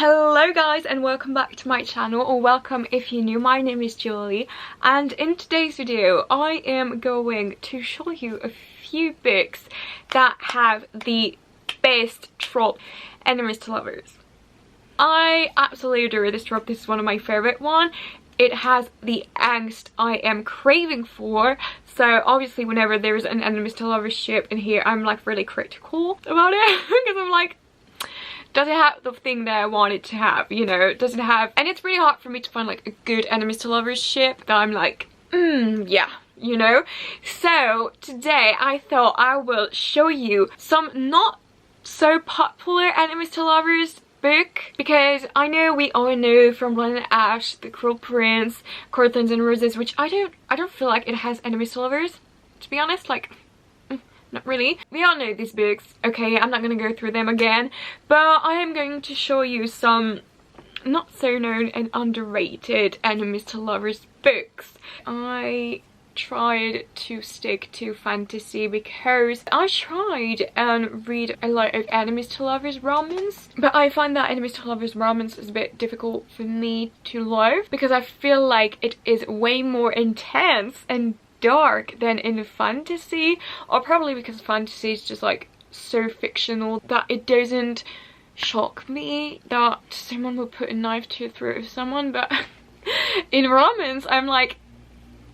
Hello guys and welcome back to my channel, or welcome if you're new. My name is Julie and in today's video I am going to show you a few books that have the best trope, enemies to lovers. I absolutely adore this trope. This is one of my favorite ones. It has the angst I am craving for, so obviously whenever there's an enemies to lovers ship in here I'm like really critical about it because I'm like, does it have the thing that I want it to have, you know? Does it have, and it's really hard for me to find like a good enemies to lovers ship that I'm like, yeah, you know? So today I thought I will show you some not so popular enemies to lovers book, because I know we all know from Lynette, Ash, The Cruel Prince, Courtlands and Roses, which I don't feel like it has enemies to lovers, to be honest. Like, not really. We all know these books, okay? I'm not gonna go through them again, but I am going to show you some not so known and underrated enemies to lovers books. I tried to stick to fantasy because I tried and read a lot of enemies to lovers romance, but I find that enemies to lovers romance is a bit difficult for me to love because I feel like it is way more intense and dark than in fantasy, or probably because fantasy is just like so fictional that it doesn't shock me that someone will put a knife to the throat of someone. But in romance I'm like,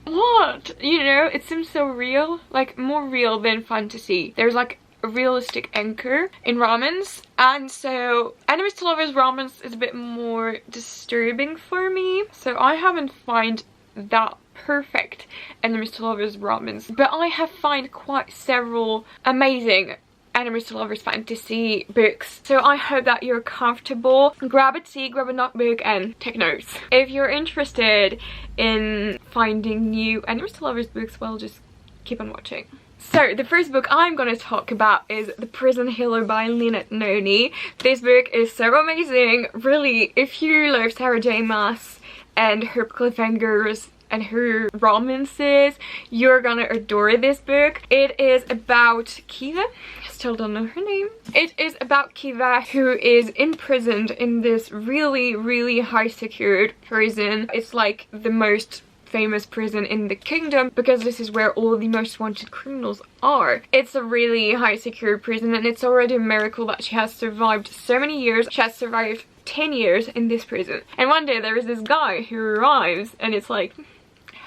what, you know? It seems so real, like more real than fantasy. There's like a realistic anchor in romance, and so enemies to lovers romance is a bit more disturbing for me, so I haven't found that perfect enemies to lovers romance, but I have found quite several amazing enemies to lovers fantasy books, so I hope that you're comfortable. Grab a tea, grab a notebook and take notes. If you're interested in finding new enemies to lovers books, well, just keep on watching. So the first book I'm going to talk about is The Prison Healer by Lynette Noni. This book is so amazing. Really, if you love Sarah J Maas and her cliffhangers and her romances, you're gonna adore this book. It is about Kiva. I still don't know her name. It is about Kiva, who is imprisoned in this really high secured prison. It's like the most famous prison in the kingdom because this is where all the most wanted criminals are. It's a really high secured prison, and it's already a miracle that she has survived so many years. She has survived 10 years in this prison, and one day there is this guy who arrives and it's like,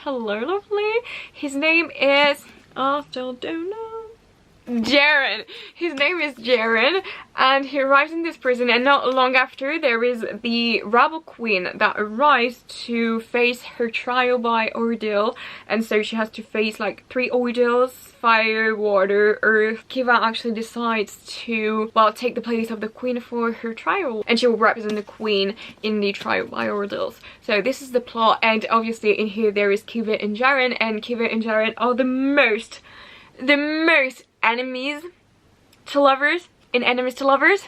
hello lovely. His name is, I still don't know, Jaren. His name is Jaren, and he arrives in this prison, and not long after there is the rebel queen that arrives to face her trial by ordeal, and so she has to face like 3 ordeals: fire, water, earth. Kiva actually decides to, well, take the place of the queen for her trial, and she will represent the queen in the trial by ordeals. So this is the plot, and obviously in here there is Kiva and Jaren, and Kiva and Jaren are the most enemies to lovers in enemies to lovers.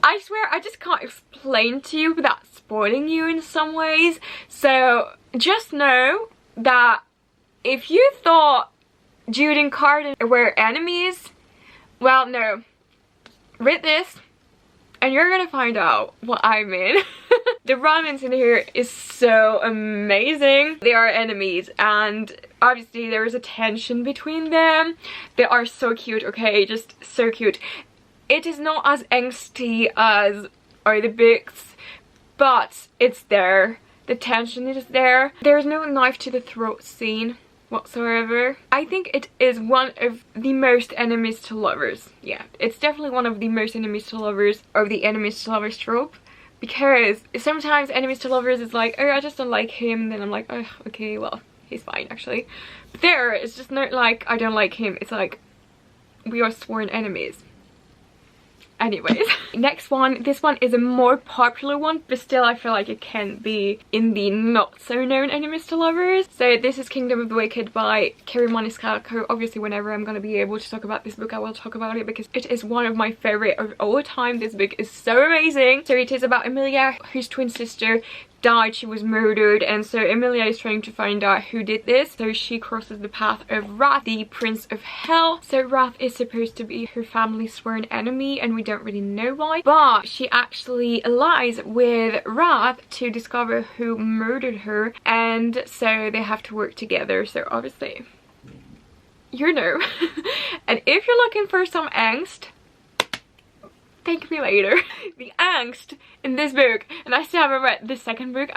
I swear I just can't explain to you without spoiling you in some ways, so just know that if you thought Jude and Carden were enemies, well, no, read this and you're gonna find out what I mean. The romance in here is so amazing. They are enemies, and obviously there is a tension between them. They are so cute, okay? Just so cute. It is not as angsty as are the books, but it's there. The tension is there. There is no knife to the throat scene whatsoever. I think it is one of the most enemies to lovers. Yeah, it's definitely one of the most enemies to lovers of the enemies to lovers trope, because sometimes enemies to lovers is like, oh, I just don't like him, then I'm like, oh, okay, well, he's fine actually. But there, it's just not like I don't like him, it's like we are sworn enemies. Anyways, next one. This one is a more popular one, but still I feel like it can be in the not so known enemies to lovers. So this is Kingdom of the Wicked by Kerri Maniscalco. Obviously whenever I'm gonna be able to talk about this book I will talk about it, because it is one of my favorite of all time. This book is so amazing. So it is about Emilia, whose twin sister died, she was murdered, and so Emilia is trying to find out who did this. So she crosses the path of Wrath, the Prince of Hell. So Wrath is supposed to be her family's sworn enemy, and we don't really know why, but she actually allies with Wrath to discover who murdered her, and so they have to work together. So obviously, you know. And if you're looking for some angst, thank me later. The angst in this book, and I still haven't read the second book,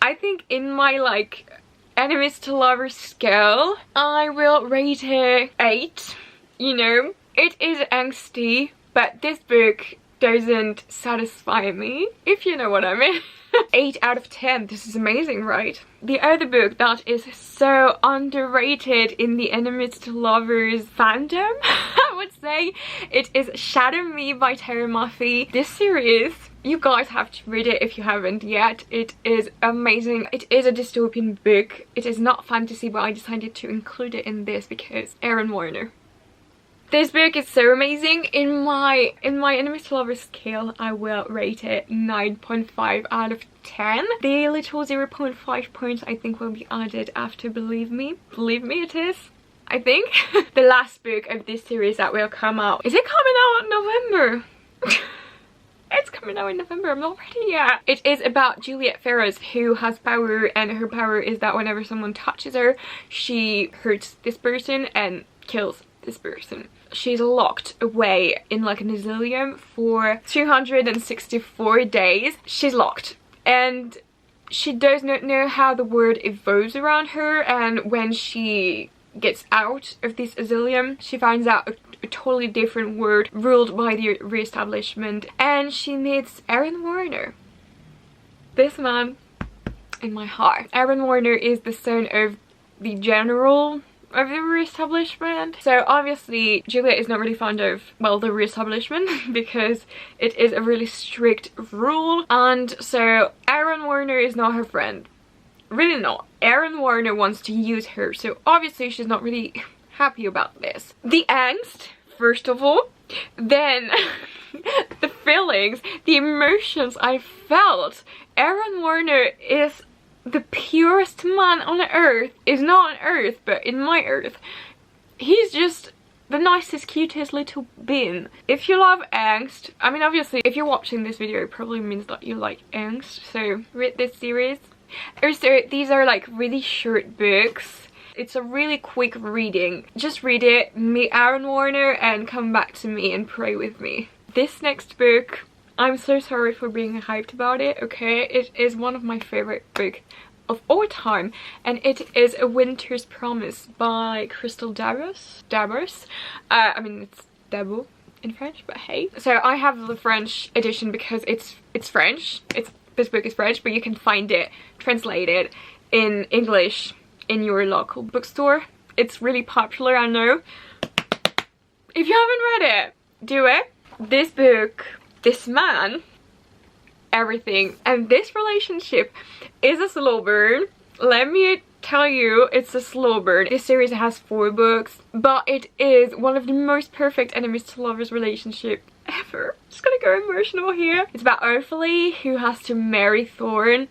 I think in my like enemies to lovers scale, I will rate it 8. You know, it is angsty, but this book doesn't satisfy me, if you know what I mean. 8 out of 10. This is amazing, right? The other book that is so underrated in the enemies to lovers fandom, I would say, it is Shatter Me by Tahereh Mafi. This series, you guys have to read it if you haven't yet. It is amazing. It is a dystopian book. It is not fantasy, but I decided to include it in this because Aaron Warner. This book is so amazing. In my enemies to lovers scale, I will rate it 9.5 out of 10. The little 0.5 points I think will be added after Believe Me. Believe Me it is, I think. The last book of this series that will come out. Is it coming out in November? It's coming out in November, I'm not ready yet. It is about Juliet Ferris, who has power, and her power is that whenever someone touches her, she hurts this person and kills this person. She's locked away in like an asylum for 264 days. She's locked, and she does not know how the world evolves around her, and when she gets out of this asylum, she finds out a totally different world ruled by the re-establishment, and she meets Aaron Warner. This man in my heart. Aaron Warner is the son of the general of the re-establishment. So obviously Juliet is not really fond of, well, the re-establishment because it is a really strict rule, and so Aaron Warner is not her friend. Really not. Aaron Warner wants to use her, so obviously she's not really happy about this. The angst, first of all, then the feelings, the emotions I felt. Aaron Warner is the purest man on earth. Is not on earth, but in my earth. He's just the nicest, cutest little bean. If you love angst, I mean obviously if you're watching this video it probably means that you like angst, so read this series. Also, these are like really short books. It's a really quick reading. Just read it, meet Aaron Warner, and come back to me and pray with me. This next book, I'm so sorry for being hyped about it, okay? It is one of my favorite books of all time, and it is A Winter's Promise by Christelle Dabos. I mean, it's Dabos in French, but hey. So I have the French edition because it's French. This book is French, but you can find it translated in English in your local bookstore. It's really popular, I know. If you haven't read it, do it. This book, this man, everything, and this relationship is a slow burn. Let me tell you, it's a slow burn. This series has 4 books, but it is one of the most perfect enemies to lovers relationship ever. Just gonna go emotional here. It's about Ophelia, who has to marry Thorn,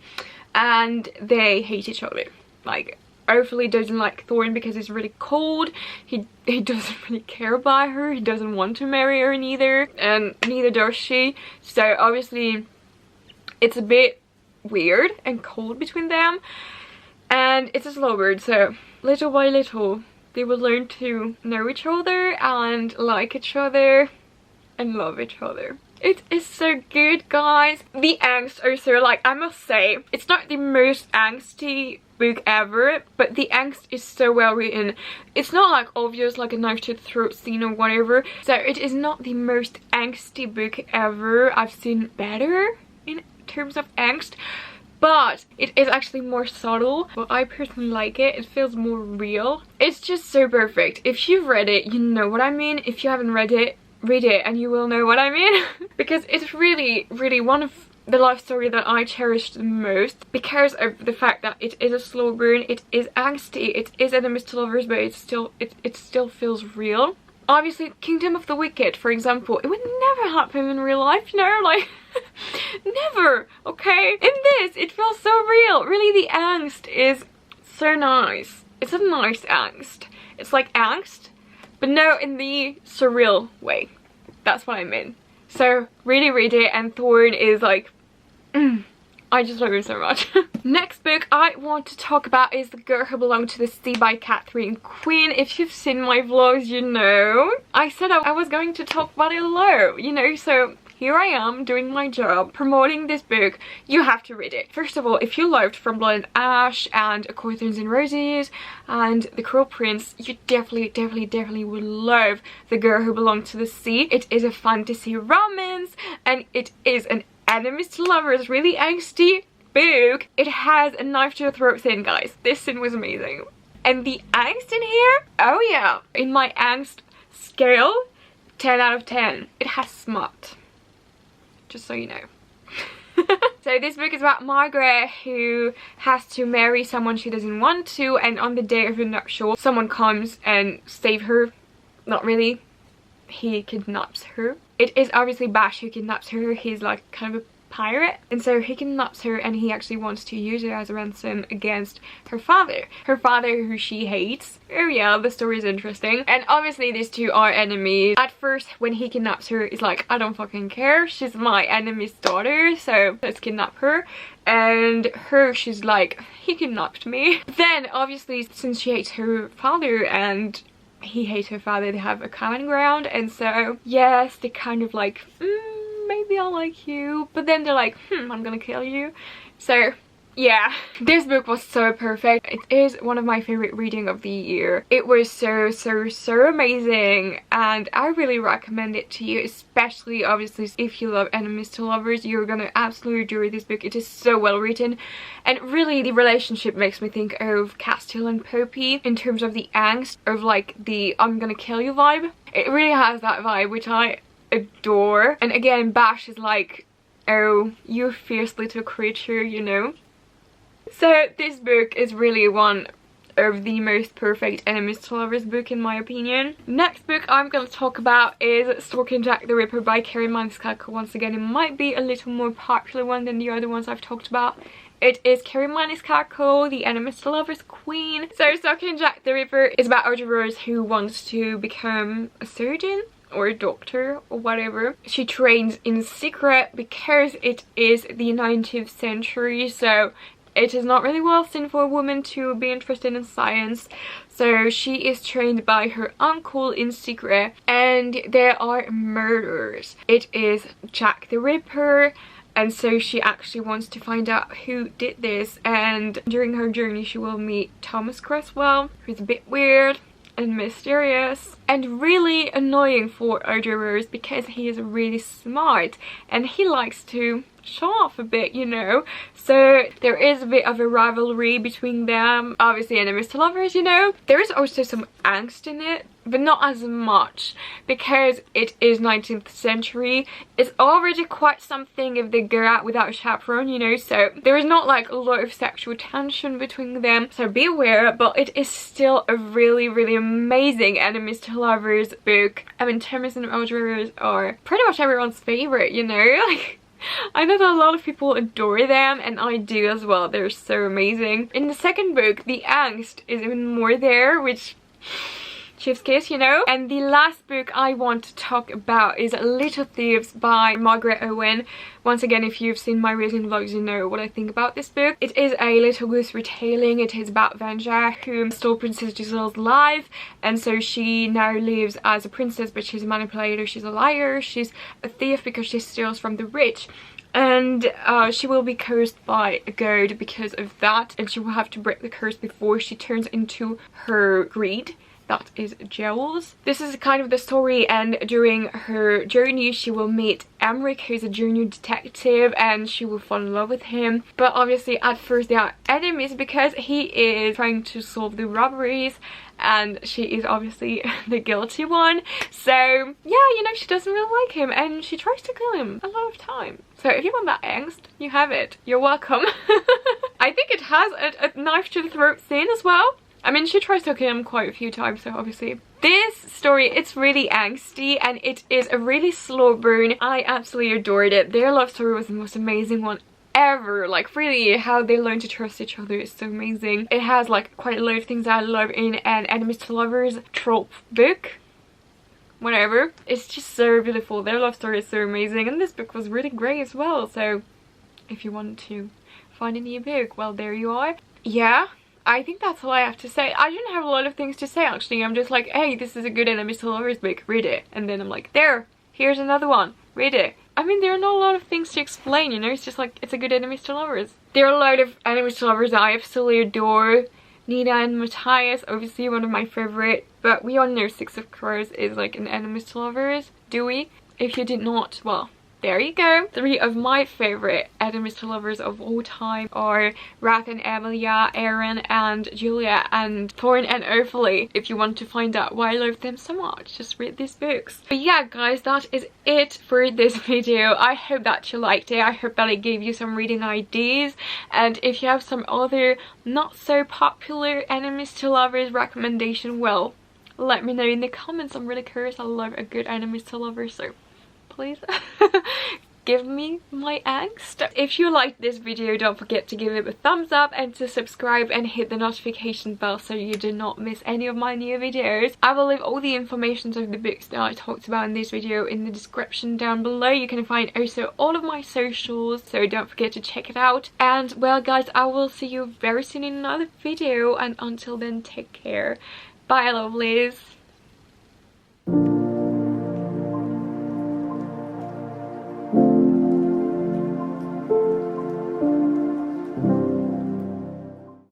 and they hate each other. Like, Ophelia doesn't like Thorn because he's really cold. He doesn't really care about her. He doesn't want to marry her neither, and neither does she. So obviously it's a bit weird and cold between them, and it's a slow burn. So little by little they will learn to know each other and like each other and love each other. It is so good, guys. The angst also, like, I must say, it's not the most angsty book ever, but the angst is so well written. It's not like obvious like a knife to the throat scene or whatever, so it is not the most angsty book ever. I've seen better in terms of angst, but it is actually more subtle. Well, I personally like it. It feels more real. It's just so perfect. If you've read it, you know what I mean. If you haven't read it, read it and you will know what I mean. Because it's really, really one of the life story that I cherish the most, because of the fact that it is a slow burn, it is angsty, it is enemies to lovers, but it still feels real. Obviously, Kingdom of the Wicked, for example, it would never happen in real life, you know, like Never, okay? In this, it feels so real. Really, the angst is so nice. It's a nice angst. It's like angst, but no, in the surreal way. That's what I mean. So really read it, and Thorn is like, I just love him so much. Next book I want to talk about is The Girl Who Belonged to the Sea by Katherine Quinn. If you've seen my vlogs, you know I said I was going to talk about it low, you know, so here I am doing my job, promoting this book. You have to read it. First of all, if you loved From Blood and Ash and A Court of Thorns and Roses and The Cruel Prince, you definitely would love The Girl Who Belonged to the Sea. It is a fantasy romance, and it is an enemies to lovers, really angsty book. It has a knife to the throat scene, guys. This scene was amazing. And the angst in here, oh yeah. In my angst scale, 10 out of 10. It has smut. Just so you know. So this book is about Margaret, who has to marry someone she doesn't want to, and on the day of the nuptial, someone comes and save her. Not really. He kidnaps her. It is obviously Bash who kidnaps her. He's like kind of a pirate, and so he kidnaps her, and he actually wants to use her as a ransom against her father who she hates. Oh yeah, the story is interesting. And obviously these two are enemies. At first when he kidnaps her, he's like, I don't fucking care, she's my enemy's daughter, so let's kidnap her. And her, she's like, he kidnapped me. Then obviously, since she hates her father and he hates her father, they have a common ground, and so yes, they kind of like, maybe I like you, but then they're like, I'm gonna kill you. So yeah, this book was so perfect. It is one of my favorite reading of the year. It was so amazing, and I really recommend it to you, especially obviously if you love enemies to lovers. You're gonna absolutely adore this book. It is so well written, and really the relationship makes me think of Castile and Poppy in terms of the angst of like the I'm gonna kill you vibe. It really has that vibe, which I adore. And again, Bash is like, oh, you fierce little creature, you know. So this book is really one of the most perfect enemies to lovers book in my opinion. Next book I'm going to talk about is Stalking Jack the Ripper by Kerri Maniscalco. Once again, it might be a little more popular one than the other ones I've talked about. It is Kerri Maniscalco, the enemies to lovers queen. So Stalking Jack the Ripper is about Audrey Rose, who wants to become a surgeon or a doctor or whatever. She trains in secret because it is the 19th century, so it is not really well seen for a woman to be interested in science. So she is trained by her uncle in secret, and there are murders. It is Jack the Ripper, and so she actually wants to find out who did this. And during her journey she will meet Thomas Cresswell, who's a bit weird and mysterious and really annoying for Audrey Rose because he is really smart and he likes to show off a bit, you know. So there is a bit of a rivalry between them. Obviously enemies to lovers, you know. There is also some angst in it, but not as much because it is 19th century. It's already quite something if they go out without a chaperone, you know, so there is not like a lot of sexual tension between them, so be aware. But it is still a really amazing enemies to lovers book. I mean, Thomas and Audrey Rose are pretty much everyone's favorite, you know. Like, I know that a lot of people adore them, and I do as well. They're so amazing. In the second book, the angst is even more there, which chef's kiss, you know. And the last book I want to talk about is Little Thieves by Margaret Owen. Once again, if you've seen my reading vlogs, you know what I think about this book. It is a Little Goose retelling. It is about Vanja, who stole Princess Giselle's life, and so she now lives as a princess, but she's a manipulator, she's a liar, she's a thief because she steals from the rich. And she will be cursed by a god because of that, and she will have to break the curse before she turns into her greed. That is jewels. This is kind of the story, and during her journey she will meet Emmerich, who's a junior detective, and she will fall in love with him. But obviously at first they are enemies because he is trying to solve the robberies and she is obviously the guilty one. So yeah, you know, she doesn't really like him and she tries to kill him a lot of time. So if you want that angst, you have it. You're welcome. I think it has a knife to the throat scene as well. I mean, she tries to kill him quite a few times, so obviously This story, it's really angsty and it is a really slow burn. I absolutely adored it. Their love story was the most amazing one ever. Like, really, how they learn to trust each other is so amazing. It has like quite a lot of things I love in an enemies to lovers trope book. Whatever. It's just so beautiful. Their love story is so amazing, and this book was really great as well. So if you want to find a new book, well, there you are. Yeah, I think that's all I have to say. I didn't have a lot of things to say actually. I'm just like, hey, this is a good enemies to lovers book, read it. And then I'm like, here's another one, read it. I mean, there are not a lot of things to explain, you know. It's just like, it's a good enemies to lovers. There are a lot of enemies to lovers that I absolutely adore. Nina and Matthias, obviously one of my favorite, but we all know Six of Crows is like an enemies to lovers, do we? If you did not, well, there you go. 3 of my favorite enemies to lovers of all time are Wrath and Emilia, Aaron and Julia, and Thorn and Ophalie. If you want to find out why I love them so much, just read these books. But yeah, guys, that is it for this video. I hope that you liked it. I hope that it gave you some reading ideas, and if you have some other not so popular enemies to lovers recommendation, well, let me know in the comments. I'm really curious. I love a good enemies to lovers, so please give me my angst. If you liked this video, don't forget to give it a thumbs up and to subscribe and hit the notification bell so you do not miss any of my new videos. I will leave all the information of the books that I talked about in this video in the description down below. You can find also all of my socials, so don't forget to check it out. And well, guys, I will see you very soon in another video, and until then, take care. Bye, lovelies.